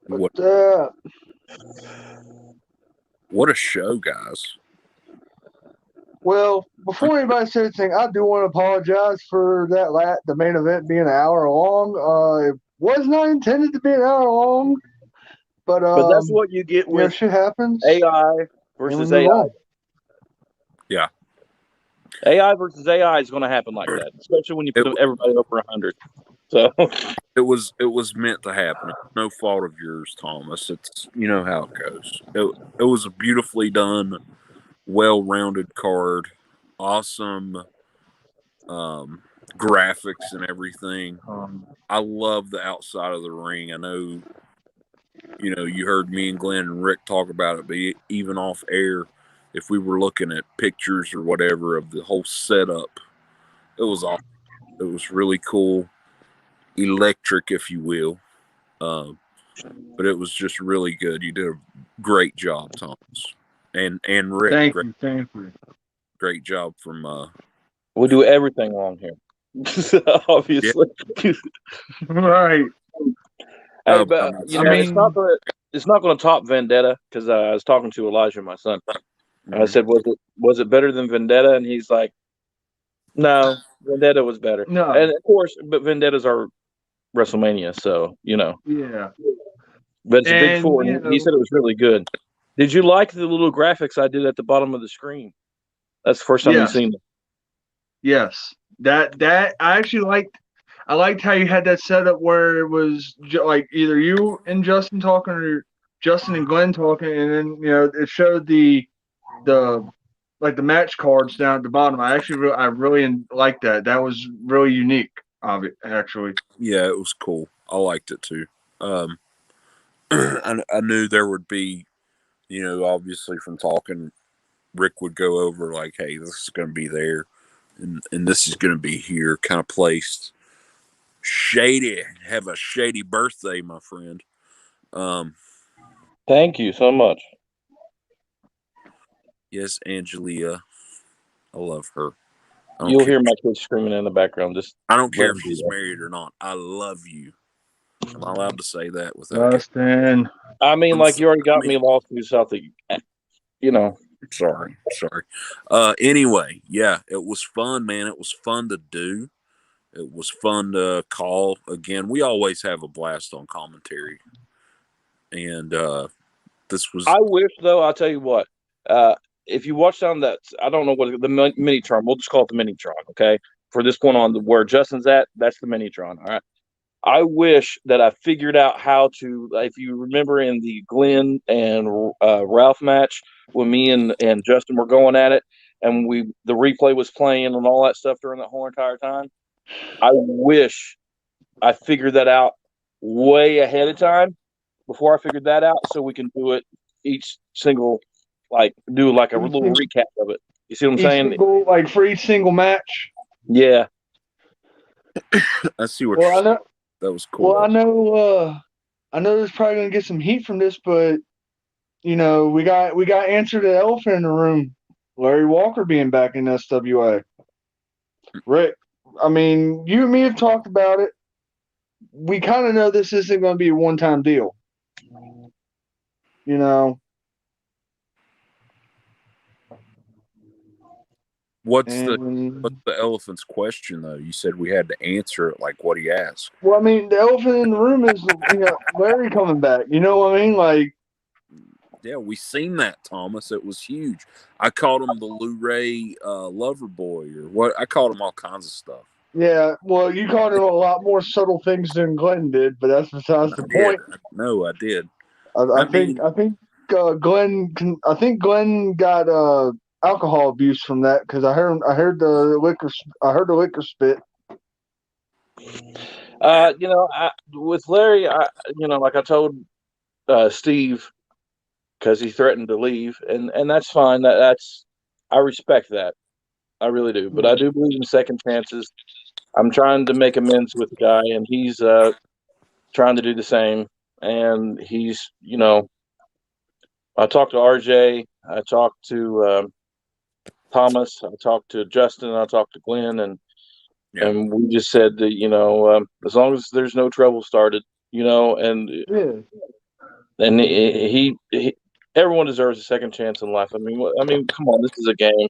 What Uh, what a show, guys! well, before anybody says anything, I do want to apologize for the main event being an hour long. It was not intended to be an hour long, but But that's what you get with shit happens, AI and we versus move AI. on. Yeah, AI versus AI is going to happen like that, especially when you put everybody over 100. So it was meant to happen. It's no fault of yours, Thomas. It's how it goes. It was a beautifully done, well-rounded card, awesome graphics and everything. I love the outside of the ring. I know, you heard me and Glenn and Rick talk about it, but even off air, if we were looking at pictures or whatever of the whole setup, it was awesome. It was really cool, electric, if you will. But it was just really good. You did a great job, Thomas, and Rick. Thank you. Great job from. we do everything wrong here, obviously. Right. Hey, but it's not going to top Vendetta, because I was talking to Elijah, my son. And I said, was it better than Vendetta? And he's like, no, Vendetta was better. No. And of course, but Vendetta's our WrestleMania, so Yeah. But it's a big four. And he said it was really good. Did you like the little graphics I did at the bottom of the screen? That's the first time you've seen it. Yes, that I actually liked. I liked how you had that setup where it was like either you and Justin talking or Justin and Glenn talking, and then it showed the match cards down at the bottom. I really liked that. That was really unique of it, actually. Yeah, it was cool. I liked it too. I knew there would be, obviously from talking, Rick would go over like, hey, this is going to be there, and this is going to be here, kind of placed. Shady, have a shady birthday, my friend. Thank you so much. Yes, Angelia, I love her. You'll hear my kids screaming in the background. I don't care if she's married or not. I love you. Am I allowed to say that without? Justin. I mean, you already got me lost through something. Sorry. Anyway, yeah, it was fun, man. It was fun to do. It was fun to call. Again, we always have a blast on commentary. And this was... I wish, though, I'll tell you what. If you watch down that, I don't know what the Minitron, we'll just call it the Minitron, okay? For this point on where Justin's at, that's the Minitron, all right? I wish that I figured out how to, if you remember in the Glenn and Ralph match, when me and Justin were going at it, and the replay was playing and all that stuff during that whole entire time, I wish I figured that out way ahead of time before I figured that out, so we can do it each single, do a little recap of it. You see what I'm saying? For each single match? Yeah. I see what you're saying. That was cool. Well, I know there's probably gonna get some heat from this, but we got answer to the elephant in the room. Larry Walker being back in SWA. Rick, I mean, you and me have talked about it. We kind of know this isn't going to be a one-time deal. What's the elephant's question, though? You said we had to answer it like what he asked. Well, I mean, the elephant in the room is Larry coming back. You know what I mean? Yeah, we seen that, Thomas. It was huge. I called him the Lou Ray lover boy, or what? I called him all kinds of stuff. Yeah, well, you called him a lot more subtle things than Glenn did, but that's besides the point. No, I did. I think Glenn got alcohol abuse from that, because I heard the liquor spit. With Larry, like I told Steve, because he threatened to leave, and that's fine. That's I respect that. I really do. But I do believe in second chances. I'm trying to make amends with the guy, and he's trying to do the same. And he's, I talked to RJ, I talked to Thomas, I talked to Justin, I talked to Glenn, and we just said that, as long as there's no trouble started, and and he everyone deserves a second chance in life. I mean, come on, this is a game.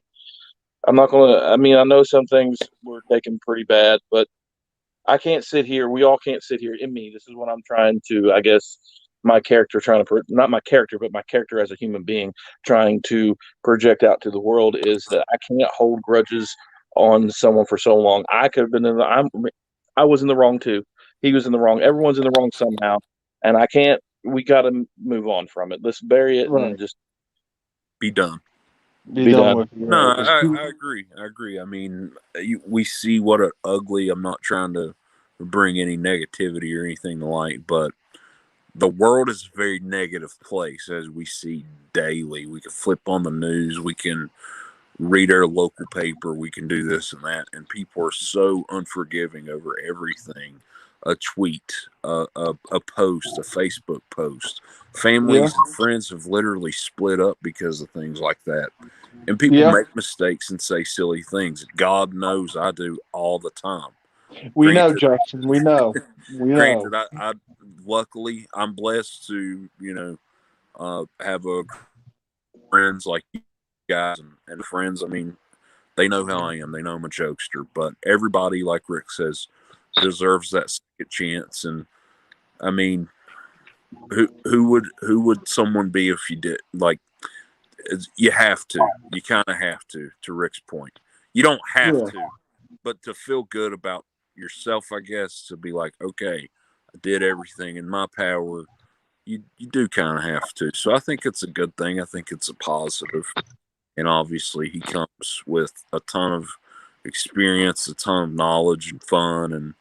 I'm not gonna. I mean, I know some things were taken pretty bad, but I can't sit here. We all can't sit here. In me, this is what I'm trying to. I guess my character trying to not my character, but my character as a human being trying to project out to the world is that I can't hold grudges on someone for so long. I could have been in the. I was in the wrong too. He was in the wrong. Everyone's in the wrong somehow, and I can't. We got to move on from it. Let's bury it Right. and just Be done. Be done with it. No, Yeah, 'cause I agree. I agree. I mean, we see what an ugly. I'm not trying to bring any negativity or anything like, but the world is a very negative place as we see daily. We can flip on the news. We can read our local paper. We can do this and that, and people are so unforgiving over everything. A tweet, a post, a Facebook post. Families and friends have literally split up because of things like that. And people make mistakes and say silly things. God knows I do all the time. we know, Granted, Justin. We know. We know. granted, I luckily I'm blessed to have a friends like you guys and friends. I mean, they know how I am. They know I'm a jokester. But everybody, like Rick says, deserves that second chance. And I mean, who would someone be if you did? Like, you have to. You kind of have to. To Rick's point, you don't have to, but to feel good about yourself, I guess, to be like, okay, I did everything in my power. You do kind of have to. So I think it's a good thing. I think it's a positive. And obviously, he comes with a ton of experience, a ton of knowledge and fun, and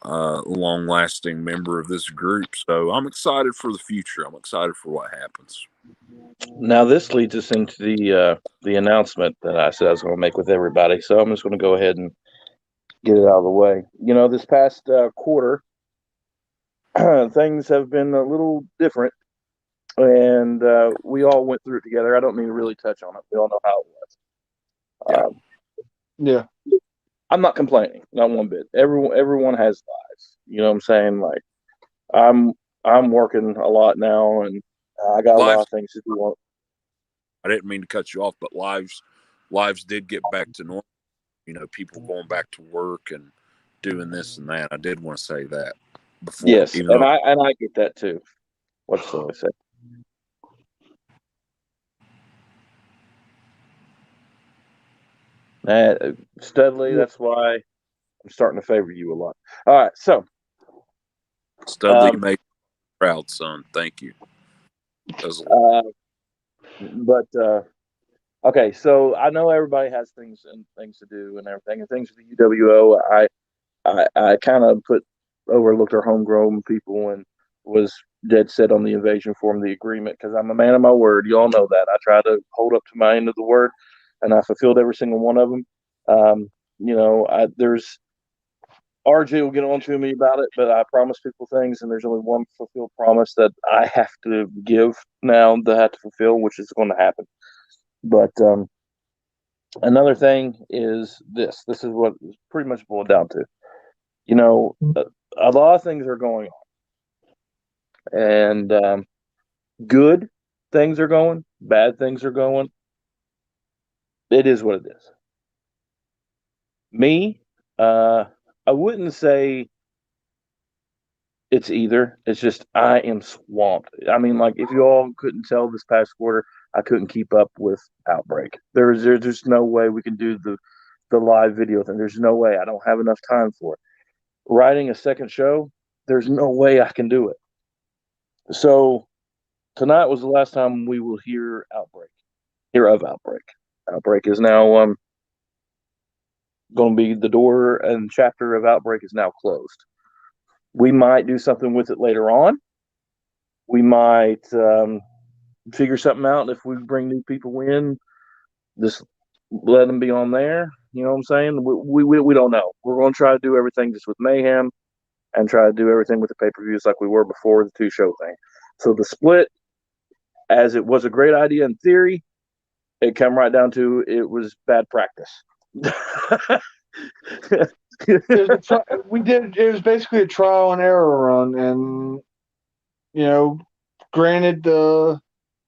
long-lasting member of this group. So I'm excited for the future. I'm excited for what happens. Now this leads us into the announcement that I said I was going to make with everybody. So I'm just going to go ahead and get it out of the way. You know, this past quarter, things have been a little different, and we all went through it together. I don't need to really touch on it. We all know how it was. Yeah. I'm not complaining, not one bit. Everyone has lives. You know what I'm saying? Like, I'm working a lot now, and I got a lot of things to do. I didn't mean to cut you off, but lives did get back to normal. You know, people going back to work and doing this and that. I did want to say that before. Yes, and I get that too. What's the say? Studley, that's why I'm starting to favor you a lot. All right, so Studley made me proud, son. Thank you. Okay, so I know everybody has things to do and everything, and things with the UWO. I kind of overlooked our homegrown people and was dead set on the invasion form of the agreement because I'm a man of my word. You all know that. I try to hold up to my end of the word, and I fulfilled every single one of them. There's RJ will get on to me about it, but I promise people things, and there's only one fulfilled promise that I have to give now that I have to fulfill, which is going to happen. But another thing is this. This is what it's pretty much boiled down to. You know, a lot of things are going on, and good things are going, bad things are going. It is what it is. Me, I wouldn't say it's either. It's just I am swamped. I mean, like if you all couldn't tell this past quarter, I couldn't keep up with Outbreak. There's just no way we can do the live video thing. There's no way. I don't have enough time for it. Writing a second show, there's no way I can do it. So tonight was the last time we will hear of Outbreak. Outbreak is now going to be the door and chapter of Outbreak is now closed. We might do something with it later on. We might figure something out. If we bring new people in, just let them be on there. You know what I'm saying? We don't know. We're going to try to do everything just with Mayhem and try to do everything with the pay-per-views like we were before the two-show thing. So the split, as it was a great idea in theory, it came right down to it was bad practice. It was basically a trial and error run, and granted,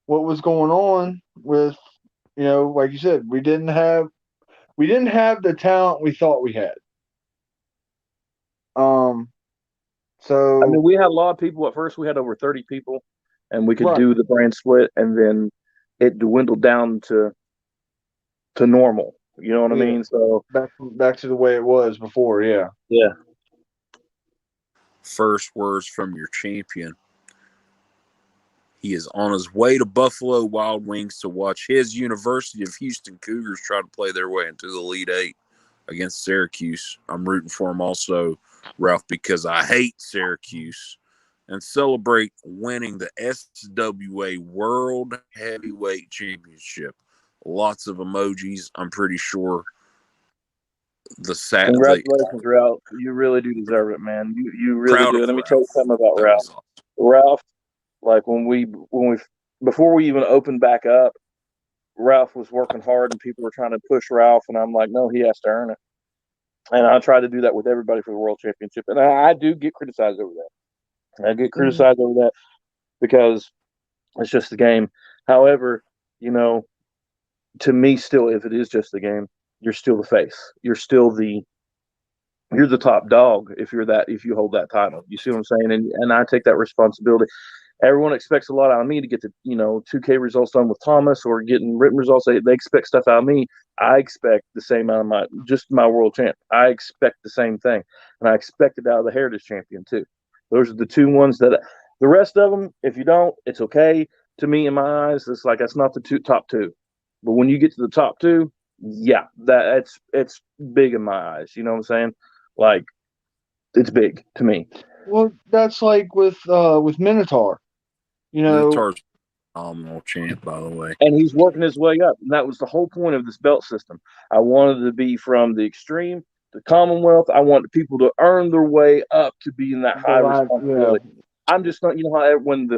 what was going on with, like you said, we didn't have the talent we thought we had. So I mean, we had a lot of people at first. We had over 30 people, and we could Right. do the brand split, and then it dwindled down to normal. You know what I Yeah. mean? So back to the way it was before. Yeah. yeah, First words from your champion. He is on his way to Buffalo Wild Wings to watch his University of Houston Cougars try to play their way into the Elite Eight against Syracuse. I'm rooting for him also, Ralph, because I hate Syracuse, and celebrate winning the SWA World Heavyweight Championship. Lots of emojis. I'm pretty sure congratulations, Ralph. You really do deserve it, man. You really Proud do. of Let me tell you Ralph. something about That Ralph. was awesome. Ralph, like when we before we even opened back up, Ralph was working hard and people were trying to push Ralph, and I'm like, no, he has to earn it. And I try to do that with everybody for the World Championship, and I do get criticized over that. I get criticized over that because it's just the game. However, to me, still, if it is just the game, you're still the face. You're the top dog if you hold that title. You see what I'm saying? And I take that responsibility. Everyone expects a lot out of me to get the 2K results done with Thomas or getting written results. They expect stuff out of me. I expect the same out of my world champ. I expect the same thing, and I expect it out of the Heritage Champion too. Those are the two ones that the rest of them, if you don't, it's okay to me in my eyes. It's like that's not the top two, but when you get to the top two, yeah, it's big in my eyes. You know what I'm saying? Like it's big to me. Well, that's like with Minotaur. Minotaur's a phenomenal champ, by the way. And he's working his way up. And that was the whole point of this belt system. I wanted to be from the extreme to Commonwealth. I wanted people to earn their way up to be in that high responsibility. Yeah. I'm just not, how when the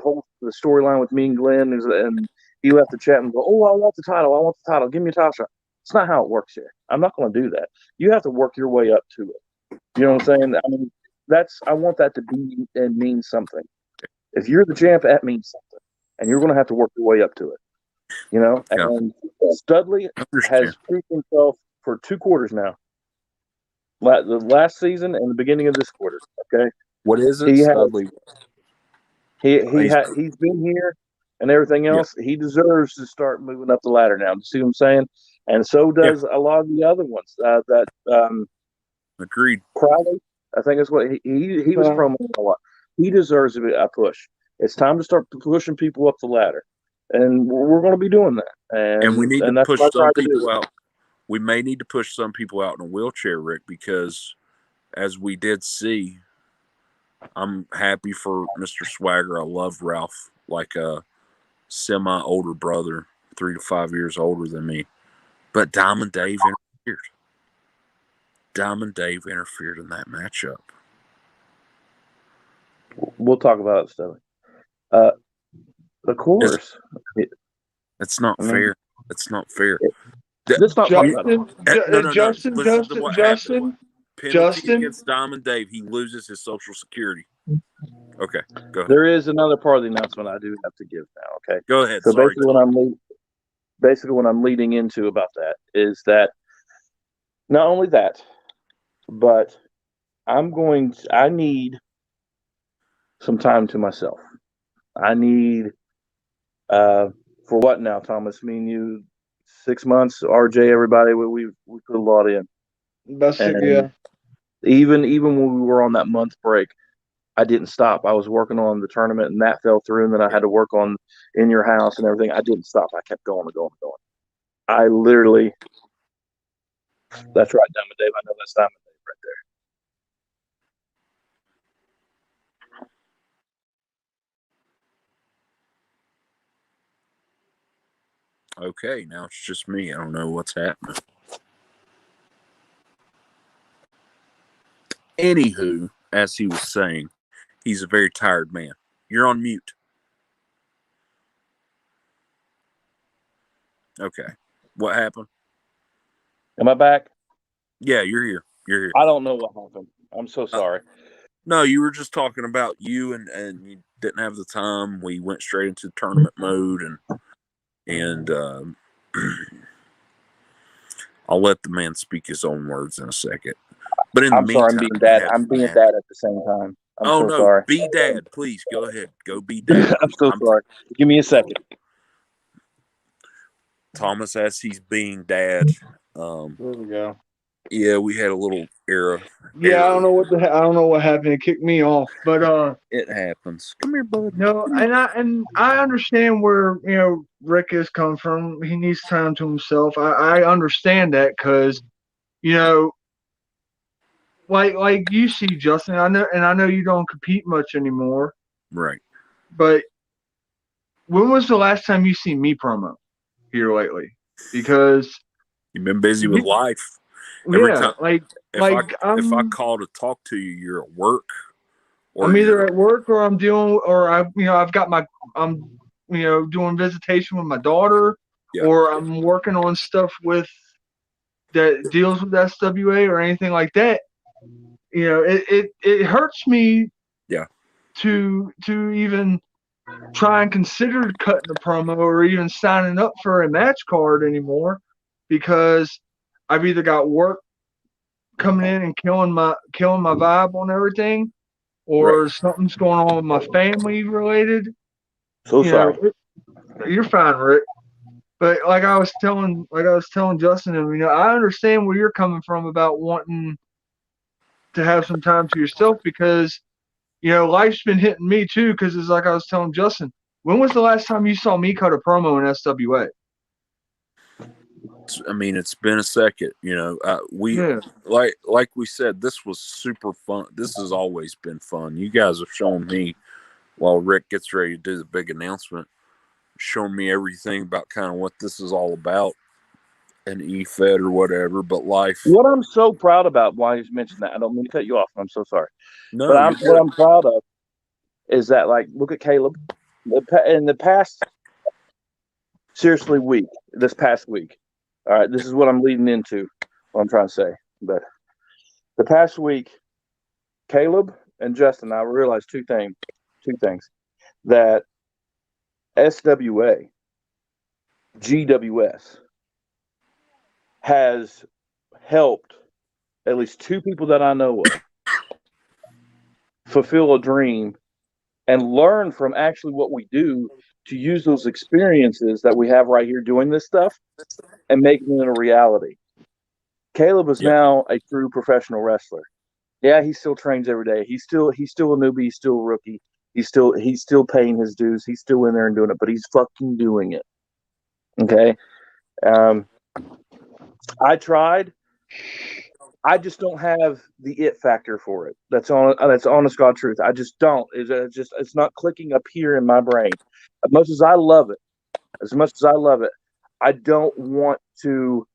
storyline with me and Glenn is, and he left the chat and go, oh, I want the title. Give me a title shot. It's not how it works here. I'm not going to do that. You have to work your way up to it. You know what I'm saying? I mean, I want that to be and mean something. If you're the champ, that means something. And you're going to have to work your way up to it. And Studley has proved himself for 2 quarters now. The last season and the beginning of this quarter. Okay, what is it, Studley? He's been here and everything else. Yeah. He deserves to start moving up the ladder now. You see what I'm saying? And so does a lot of the other ones. Agreed. Crowley, I think that's what he was promoting a lot. He deserves a push. It's time to start pushing people up the ladder. And we're going to be doing that. And we need to push some people out. We may need to push some people out in a wheelchair, Rick, because as we did see, I'm happy for Mr. Swagger. I love Ralph like a semi-older brother, 3 to 5 years older than me. But Diamond Dave interfered. Diamond Dave interfered in that matchup. We'll talk about it, Stelly. Of course. It's not fair. It's not fair. Let's not talk about it. Justin. Penalty against Diamond Dave. He loses his Social Security. Okay, go ahead. There is another part of the announcement I do have to give now. Okay, go ahead. So basically, what I'm leading into about that is that not only that, but I need some time to myself. I need for what now, Thomas? Me and you, 6 months. RJ, everybody, we put a lot in. That's it, yeah. Even when we were on that month break, I didn't stop. I was working on the tournament, and that fell through. And then I had to work on In Your House and everything. I didn't stop. I kept going and going and going. I literally. That's right, Diamond Dave. I know that's Diamond Dave right there. Okay, now it's just me. I don't know what's happening. Anywho, as he was saying, he's a very tired man. You're on mute. Okay. What happened? Am I back? Yeah, you're here. You're here. I don't know what happened. I'm so sorry. No, you were just talking about you and you didn't have the time. We went straight into tournament mode and I'll let the man speak his own words in a second. But in the I'm sorry, I'm meantime, being we dad. had I'm being Matt. dad at the same time. I'm Oh so no, sorry. be dad, please. Go ahead. Go be dad. I'm so sorry. Give me a second. Thomas, as he's being dad. There we go. Yeah, we had a little error. Yeah, I don't know I don't know what happened. It kicked me off, but It happens. Come here, bud. no, and I understand where Rick is coming from. He needs time to himself. I understand that because like you see Justin. I know you don't compete much anymore. Right. But when was the last time you seen me promo here lately? Because you've been busy with life. Every time, if I call to talk to you, you're at work. Or I'm either at work or I'm doing, or I've got I'm doing visitation with my daughter, or I'm working on stuff that deals with SWA or anything like that. It hurts me. Yeah. To even try and consider cutting the promo or even signing up for a match card anymore, because I've either got work coming in and killing my vibe on everything, or something's going on with my family related. So sorry. You're fine, Rick. But like I was telling Justin, I understand where you're coming from about wanting to have some time to yourself, because life's been hitting me too. Because it's like I was telling Justin, when was the last time you saw me cut a promo in SWA? I mean, it's been a second. Like we said, this was super fun. This has always been fun. You guys have shown me, while Rick gets ready to do the big announcement, shown me everything about kind of what this is all about, and EFED or whatever. But life. What I'm so proud about, why you mentioned that, I don't mean to cut you off. I'm so sorry. No, but what I'm proud of is that, like, look at Caleb in the past, seriously, this past week. All right, this is what I'm leading into, what I'm trying to say. But the past week, Caleb and Justin, I realized two things. That SWA, GWS, has helped at least two people that I know of fulfill a dream and learn from actually what we do, to use those experiences that we have right here doing this stuff and making it a reality. Caleb is now a true professional wrestler. Yeah, he still trains every day. He's still a newbie. He's still a rookie. He's still paying his dues. He's still in there and doing it, but he's fucking doing it. Okay. I tried. I just don't have the it factor for it. That's honest God truth. I just don't. It's not clicking up here in my brain. As much as I love it, I don't want to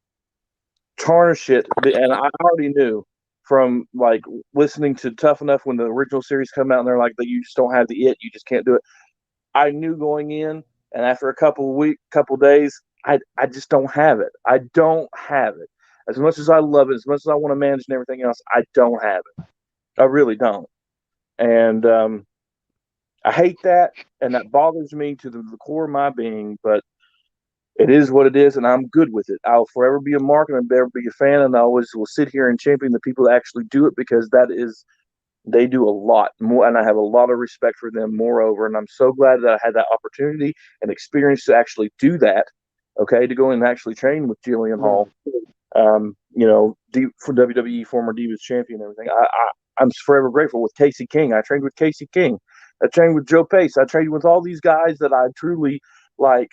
tarnish it. And I already knew from, like, listening to Tough Enough when the original series come out, and they're like, you just don't have the it. You just can't do it. I knew going in, and after a couple days, I just don't have it. I don't have it. As much as I love it, as much as I want to manage and everything else, I don't have it. I really don't. And I hate that, and that bothers me to the core of my being, but it is what it is, and I'm good with it. I'll forever be a mark, and I'll forever be a fan, and I always will sit here and champion the people that actually do it, because they do a lot more, and I have a lot of respect for them moreover, and I'm so glad that I had that opportunity and experience to actually do that, okay, to go in and actually train with Jillian Hall, for WWE, former Divas champion and everything. I'm forever grateful. With Casey King, I trained with Casey King. I trained with Joe Pace. I trained with all these guys that I truly, like,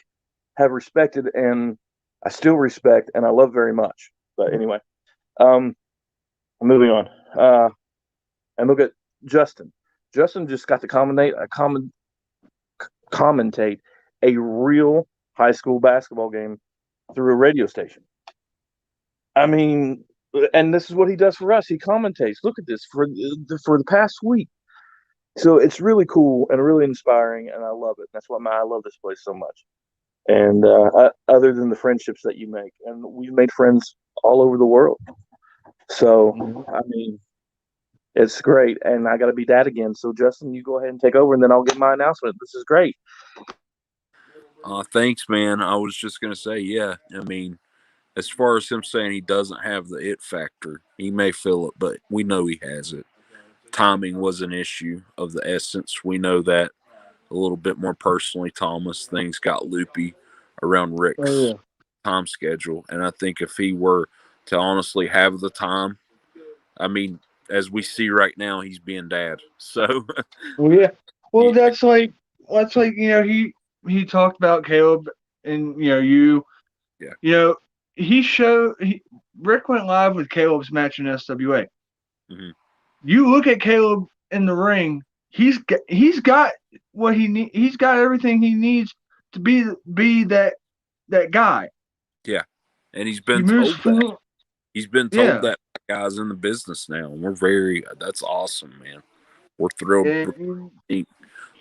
have respected, and I still respect, and I love very much. But anyway, moving on. And look at Justin. Justin just got to commentate a real high school basketball game through a radio station. I mean, and this is what he does for us. He commentates. Look at this for the past week. So it's really cool and really inspiring, and I love it. That's why I love this place so much. And other than the friendships that you make, and we've made friends all over the world. So, I mean, It's great, and I got to be dad again. So Justin, you go ahead and take over, and then I'll get my announcement. This is great. Thanks, man. I was just gonna say, yeah. I mean, as far as him saying he doesn't have the it factor, he may feel it, but we know he has it. Timing was an issue of the essence. We know that a little bit more personally, Thomas. Things got loopy around Oh Rick's yeah. time schedule, and I think if he were to honestly have the time, I mean, as we see right now, he's being dad. So, Well, yeah. Well, yeah, that's like he talked about Caleb and yeah, Rick went live with Caleb's match in SWA. hmm You look at Caleb in the ring, he's got what he need. He's got everything he needs to be that guy. yeah. And he's He been moves told that. fluent. He's been told Yeah. that by guys in the business now, and that's awesome, man. We're thrilled. And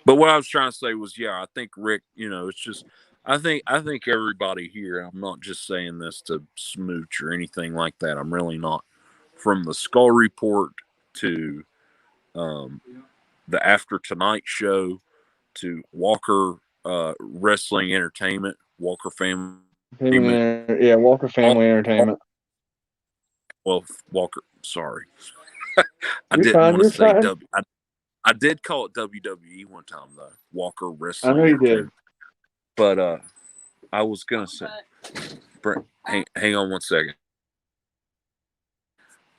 But what I was trying to say was, yeah, I think Rick, it's just, I think everybody here, I'm not just saying this to smooch or anything like that. I'm really not. From the Skull Report to um, the After Tonight show to Walker Wrestling Entertainment, Walker Family Entertainment, Yeah, Walker all, Family Entertainment. well, Walker, sorry. I You're didn't fine. want to You're say fine. I did call it WWE one time though. Walker I know Wrestling you did. Entertainment. But I was gonna say, hang on one second.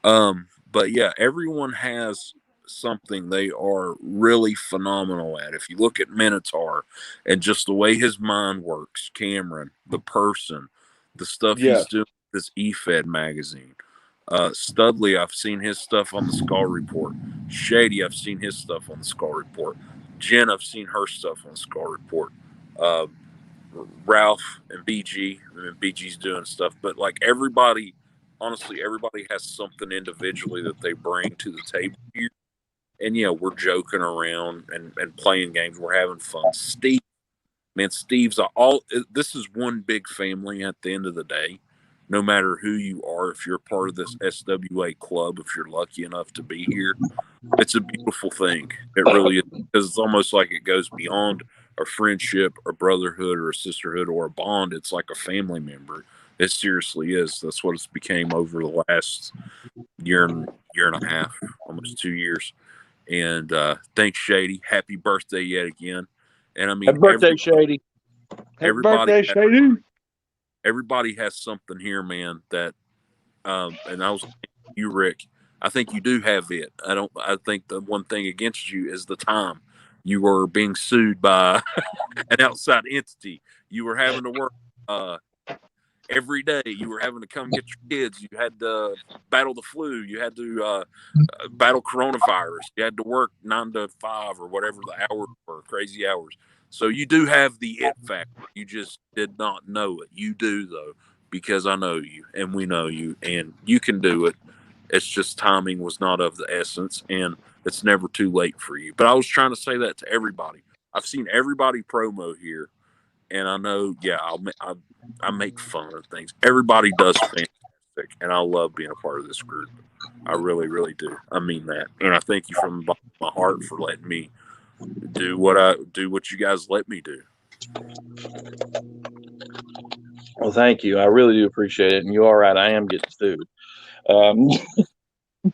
But yeah, everyone has something they are really phenomenal at. If you look at Minotaur and just the way his mind works, Cameron, the person, the stuff Yeah. he's doing with this EFED magazine. Studley, I've seen his stuff on the Skull Report. Shady, I've seen his stuff on the Skull Report. Jen, I've seen her stuff on the Skull Report. Uh, Ralph and BG, and BG's doing stuff, but like everybody, honestly, everybody has something individually that they bring to the table here. And yeah, we're joking around and playing games. We're having fun. Steve's all. This is one big family at the end of the day. No matter who you are, if you're part of this SWA club, if you're lucky enough to be here, it's a beautiful thing. It really is, because it's almost like it goes beyond a friendship, a brotherhood, or a sisterhood, or a bond. It's like a family member. It seriously is. That's what it's became over the last year and a half, almost 2 years. And thanks, Shady. Happy birthday yet again. And I mean, Happy birthday, Shady. Happy everybody, birthday, Shady. everybody has something here, man. That, and I was you, Rick. I think you do have it. I think the one thing against you is the time. You were being sued by an outside entity. You were having to work every day. You were having to come get your kids. You had to battle the flu. You had to battle coronavirus. You had to work 9 to 5 or whatever the hours were, crazy hours. So you do have the it factor. You just did not know it. You do though, because I know you and we know you, and you can do it. It's just timing was not of the essence, and it's never too late for you. But I was trying to say that to everybody. I've seen everybody promo here, and I know, yeah, I make fun of things. Everybody does fantastic, and I love being a part of this group. I really, really do. I mean that, and I thank you from the bottom of my heart for letting me do what you guys let me do. Well, thank you. I really do appreciate it. And you are right. I am getting sued. Well,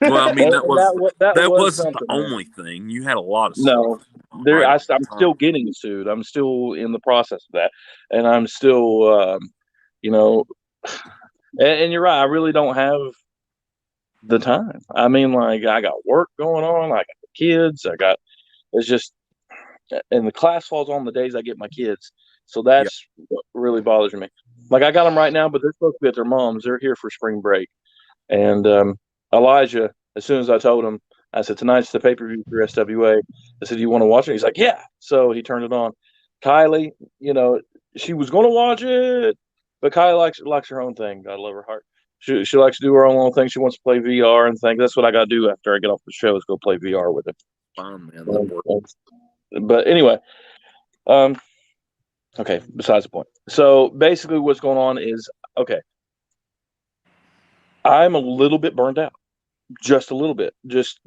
I mean, that was that was wasn't the something, man. only thing. You had a lot of No, stuff. Right I'm still getting sued. I'm still in the process of that, and I'm still, you know, and you're right. I really don't have the time. I mean, like I got work going on. I got the kids. It's just, and the class falls on the days I get my kids. So that's what really bothers me. Like I got them right now, but they're supposed to be at their mom's. They're here for spring break. And Elijah, as soon as I told him, I said, tonight's the pay-per-view for SWA. I said, do you want to watch it? He's like, yeah. So he turned it on. Kylie, she was going to watch it, but Kylie likes her own thing. God love her heart. She likes to do her own little thing. She wants to play VR and things. That's what I got to do after I get off the show is go play VR with it. Fine, man. But anyway, okay, besides the point. So basically what's going on is, okay, I'm a little bit burned out. just a little bit, just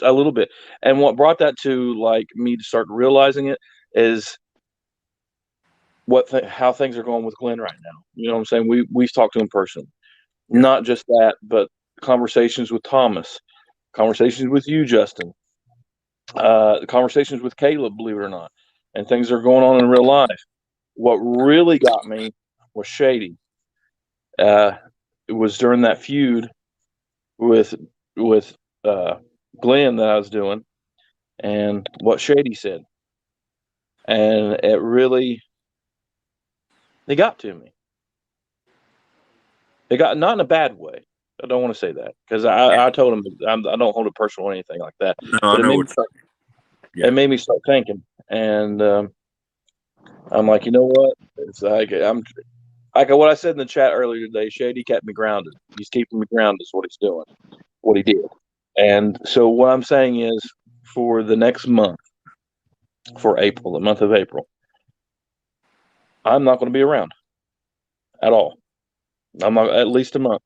a little bit. And what brought that to like me to start realizing it is how things are going with Glenn right now. You know what I'm saying? We've talked to him personally, not just that, but conversations with Thomas, conversations with you, Justin, conversations with Caleb, believe it or not, and things are going on in real life. What really got me was Shady. It was during that feud with Glenn that I was doing, and what Shady said, and it got to me. It got not in a bad way. I don't want to say that because I told him I don't hold it personal or anything like that. No, But I know it made me start thinking, and I'm like, you know what? It's like I'm like what I said in the chat earlier today. Shady kept me grounded. He's keeping me grounded. Is what he's doing. What he did. And so what I'm saying is, for the next month, for April, the month of April, I'm not going to be around at all. I'm not, at least a month.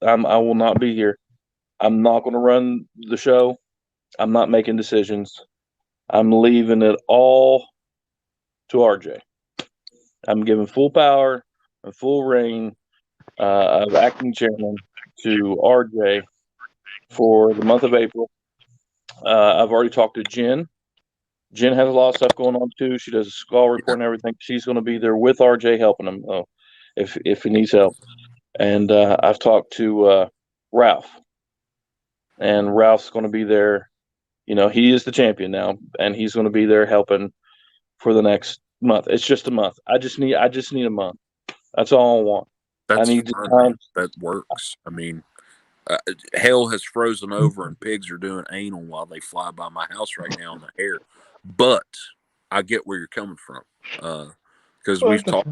I will not be here. I'm not going to run the show. I'm not making decisions. I'm leaving it all to RJ. I'm giving full power and full reign of acting chairman to RJ for the month of April. I've already talked to Jen. Jen has a lot of stuff going on too. She does a skull report and everything. She's going to be there with RJ helping him if he needs help. And I've talked to Ralph, and Ralph's going to be there. You know, he is the champion now, and he's going to be there helping for the next month. It's just a month. I just need a month. That's all I want. That's I need fine. That works. I mean, hell has frozen over and pigs are doing anal while they fly by my house right now in the air. But I get where you're coming from because we've talked.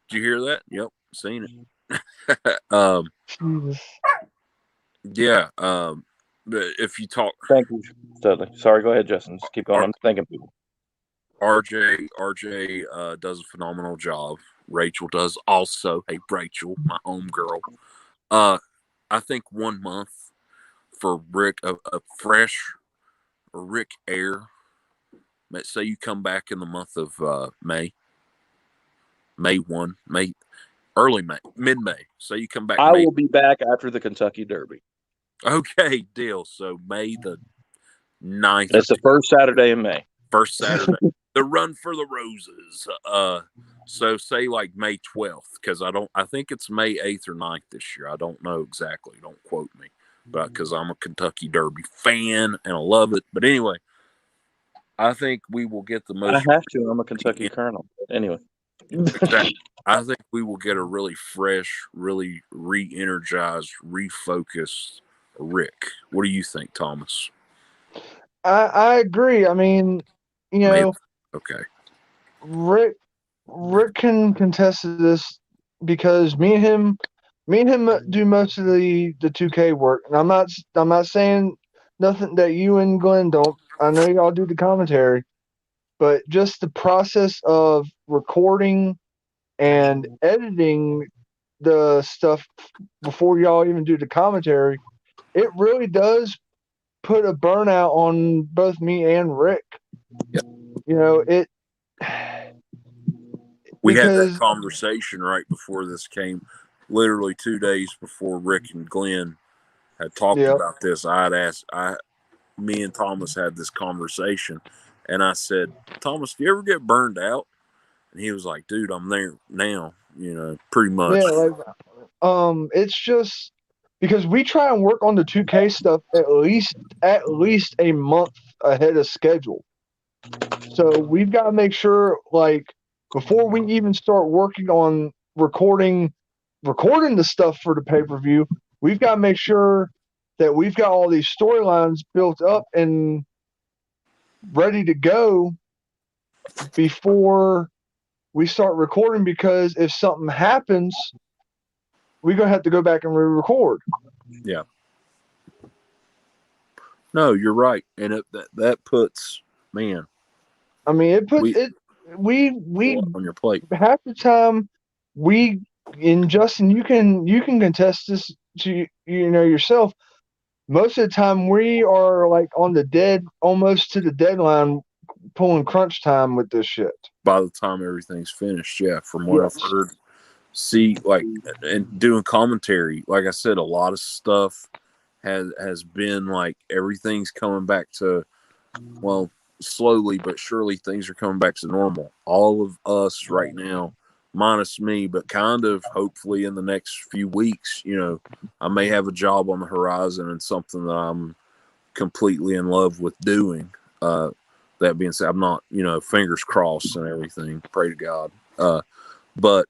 Did you hear that? Yep, seen it. Yeah. But if you talk, thank you, Dudley. Sorry, go ahead, Justin. Just keep going. I'm thinking people. RJ does a phenomenal job. Rachel does also. Hey, Rachel, my homegirl. I think 1 month for Rick, a fresh Rick Air. Let's say you come back in the month of May, early May, mid-May. So you come back. I will be back after the Kentucky Derby. Okay, deal. So May the 9th. It's the first Saturday in May. First Saturday. The Run for the Roses. So say like May 12th, because I think it's May 8th or 9th this year. I don't know exactly. Don't quote me. But because I'm a Kentucky Derby fan and I love it. But anyway, I think we will get the most. I have to. I'm a Kentucky Colonel. Anyway. Exactly. I think we will get a really fresh, really re-energized, refocused Rick. What do you think, Thomas? I agree. I mean, you know, okay. Rick can contest this because me and him do most of the 2K work. And I'm not saying nothing that you and Glenn don't. I know y'all do the commentary, but just the process of recording and editing the stuff before y'all even do the commentary, it really does put a burnout on both me and Rick. Yep. You know, we had that conversation right before this came, literally 2 days before Rick and Glenn had talked about this. I had asked, me and Thomas had this conversation, and I said, Thomas, do you ever get burned out? And he was like, dude, I'm there now, you know, pretty much. Yeah, like, it's just because we try and work on the 2K stuff at least a month ahead of schedule. So we've got to make sure, like, before we even start working on recording the stuff for the pay-per-view, we've got to make sure that we've got all these storylines built up and ready to go before we start recording, because if something happens, we're going to have to go back and re-record. Yeah. No, you're right. And that puts, man. I mean, we on your plate. Half the time we and Justin, you can contest this to yourself. Most of the time, we are like on the almost to the deadline, pulling crunch time with this shit. By the time everything's finished, yeah, from what Yes. I've heard, see, like, and doing commentary, like I said, a lot of stuff has been like everything's coming back to, well, slowly but surely things are coming back to normal. All of us right now, minus me, but kind of hopefully in the next few weeks, I may have a job on the horizon and something that I'm completely in love with doing. That being said, I'm not, fingers crossed and everything. Pray to God. But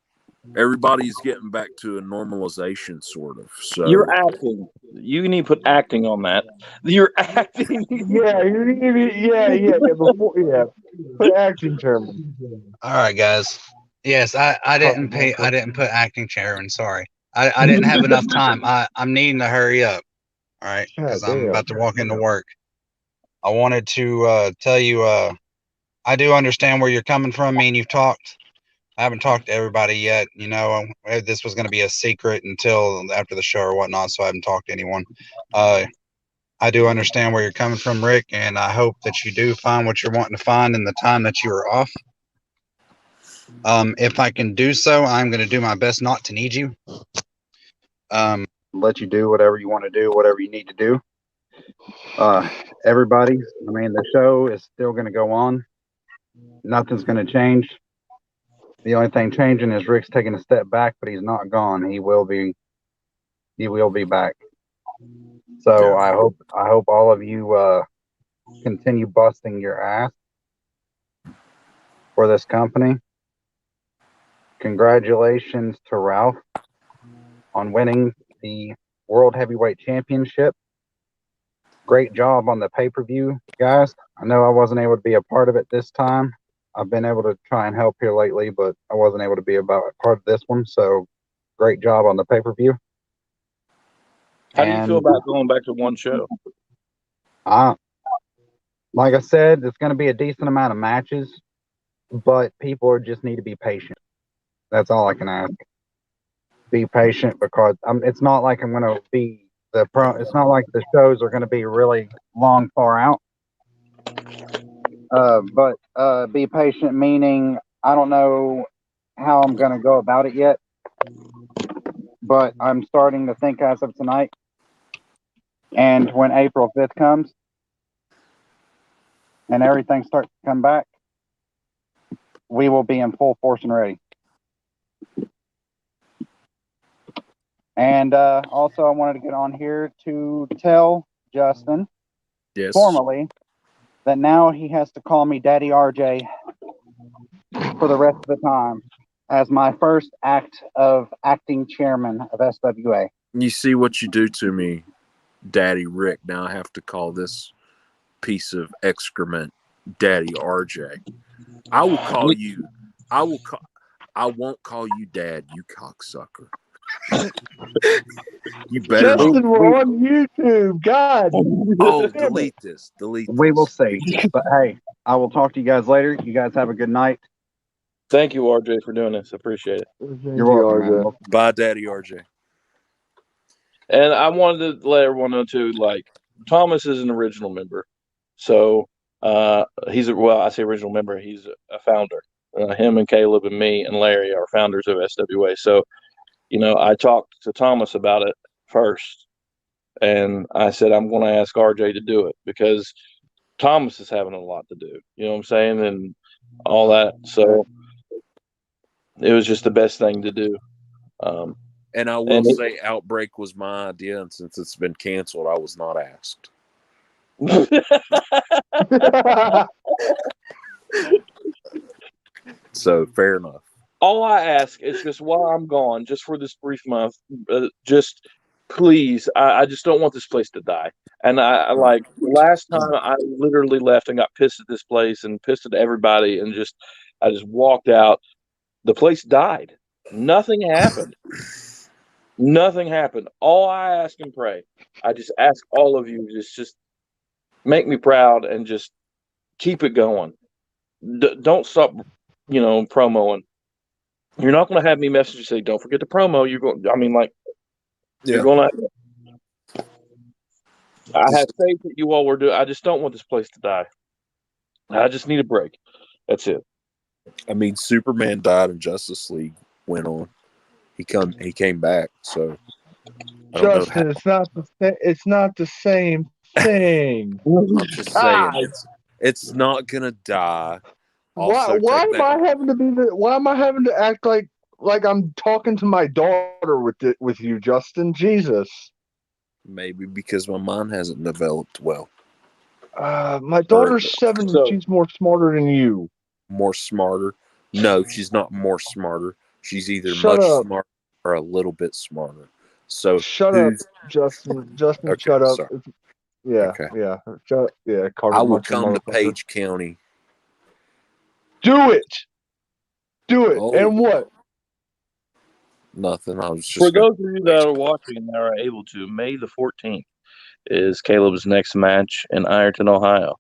everybody's getting back to a normalization, sort of. So You're acting. You need to put acting on that. You're acting. Before, put acting chairman. All right, guys. Yes, I didn't put acting chairman. Sorry, I didn't have enough time. I'm needing to hurry up. All right, because I'm about to walk into work. I wanted to tell you, I do understand where you're coming from. Me and you've talked. I haven't talked to everybody yet. This was going to be a secret until after the show or whatnot, so I haven't talked to anyone. I do understand where you're coming from, Rick, and I hope that you do find what you're wanting to find in the time that you are off. If I can do so, I'm going to do my best not to need you. Let you do whatever you want to do, whatever you need to do. Everybody, the show is still going to go on. Nothing's going to change. The only thing changing is Rick's taking a step back, but he's not gone. He will be back. So I hope all of you continue busting your ass for this company. Congratulations to Ralph on winning the World Heavyweight Championship. Great job on the pay-per-view, guys. I know I wasn't able to be a part of it this time. I've been able to try and help here lately, but I wasn't able to be a part of this one. So great job on the pay-per-view. How do you feel about going back to one show? Like I said, it's going to be a decent amount of matches, but people just need to be patient. That's all I can ask. Be patient, because it's not like I'm going to be it's not like the shows are going to be really long far out. But be patient, meaning I don't know how I'm going to go about it yet, but I'm starting to think as of tonight. And when April 5th comes and everything starts to come back, we will be in full force and ready. And also, I wanted to get on here to tell Justin, formally, that now he has to call me Daddy RJ for the rest of the time, as my first act of acting chairman of SWA. You see what you do to me, Daddy Rick. Now I have to call this piece of excrement Daddy RJ. I will call you. I won't call you Dad, you cocksucker. You better. Justin, we're on YouTube. God. Oh, delete this. We will see. But hey, I will talk to you guys later. You guys have a good night. Thank you, RJ, for doing this. Appreciate it. You're welcome, man. Bye, Daddy RJ. And I wanted to let everyone know too, like, Thomas is an original member. So I say original member, he's a founder. Him and Caleb and me and Larry are founders of SWA. So, I talked to Thomas about it first, and I said, I'm going to ask RJ to do it because Thomas is having a lot to do, you know what I'm saying? And all that. So it was just the best thing to do. And I will say Outbreak was my idea, and since it's been canceled, I was not asked. So fair enough. All I ask is just while I'm gone, just for this brief month, just please, I just don't want this place to die. And I like last time I literally left and got pissed at this place and pissed at everybody, and I just walked out. The place died. Nothing happened. Nothing happened. All I ask and pray, I just ask all of you, just make me proud and just keep it going. Don't stop, promoing. You're not going to have me message you say, "Don't forget the promo." You're going. I mean, like, you're going to. I have faith that you all were doing. I just don't want this place to die. I just need a break. That's it. I mean, Superman died and Justice League went on. He came back. So I don't know Justin, it's not the same thing. I'm just saying it's not gonna die. Also, Why am I having to why am I having to act like I'm talking to my daughter with you, Justin? Jesus. Maybe because my mind hasn't developed well. My daughter's 7 and she's more smarter than you. More smarter? No, she's not more smarter. She's either smarter or a little bit smarter. So shut up, Justin. Justin, okay, shut up. Sorry. Yeah, okay. Yeah, Carter. I will come to Page County. Do it. Oh. And what? Nothing. I was just for those of you that are watching and are able to. May the 14th is Caleb's next match in Ironton, Ohio.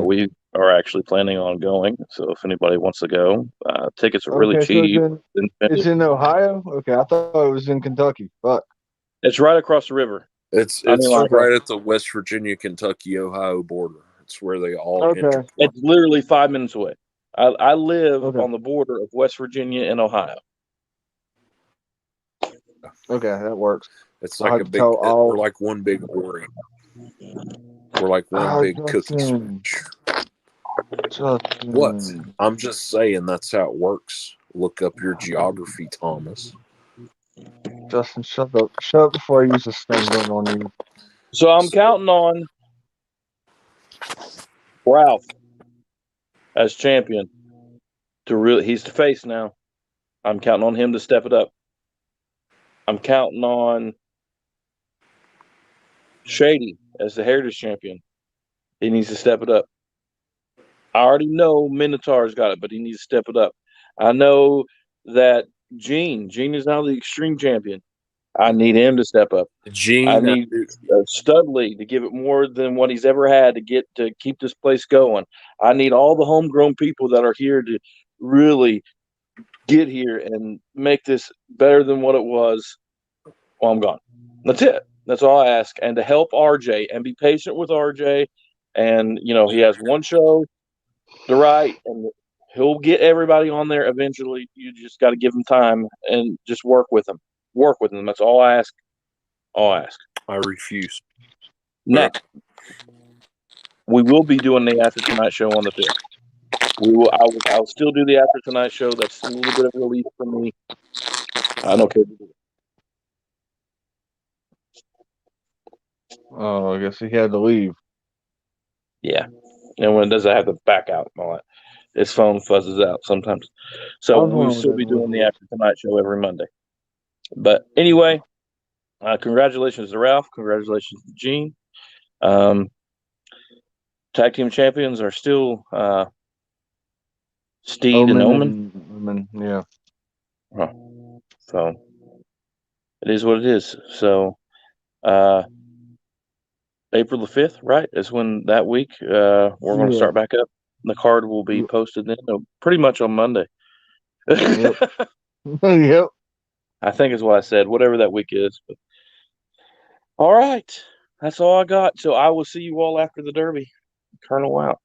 We are actually planning on going, so if anybody wants to go, tickets are really cheap. It's in Ohio. Okay, I thought it was in Kentucky. Fuck. It's right across the river. It's right at the West Virginia, Kentucky, Ohio border. It's where they all enter. It's literally 5 minutes away. I live on the border of West Virginia and Ohio. Okay, that works. It's like we're like one big worry. We're like one big cookie switch. What? I'm just saying that's how it works. Look up your geography, Thomas. Justin, shut up. Shut up before I use a stun gun on you. So I'm counting on Ralph as champion he's the face now. I'm counting on him to step it up. I'm counting on Shady as the Heritage Champion. He needs to step it up. I already know Minotaur's got it, but he needs to step it up. I know that Gene is now the Extreme Champion. I need him to step up. I need Studley to give it more than what he's ever had to keep this place going. I need all the homegrown people that are here to really get here and make this better than what it was while I'm gone. That's it. That's all I ask. And to help RJ and be patient with RJ. And, he has one show to write, and he'll get everybody on there eventually. You just got to give him time and just work with him. Work with him. That's all I ask. I refuse. Next, we will be doing the After Tonight show on the 5th. I'll still do the After Tonight show. That's a little bit of relief for me. I don't care. Oh, I guess he had to leave. Yeah. And when does I have to back out and all that? His phone fuzzes out sometimes. So we'll still be doing the After Tonight show every Monday. But anyway, congratulations to Ralph. Congratulations to Gene. Tag team champions are still Steed and Omen. Yeah. So it is what it is. So April the 5th, right, is when that week we're going to start back up. The card will be posted then, pretty much on Monday. Yep. Yep. I think is what I said, whatever that week is. But all right, that's all I got. So I will see you all after the Derby. Colonel out.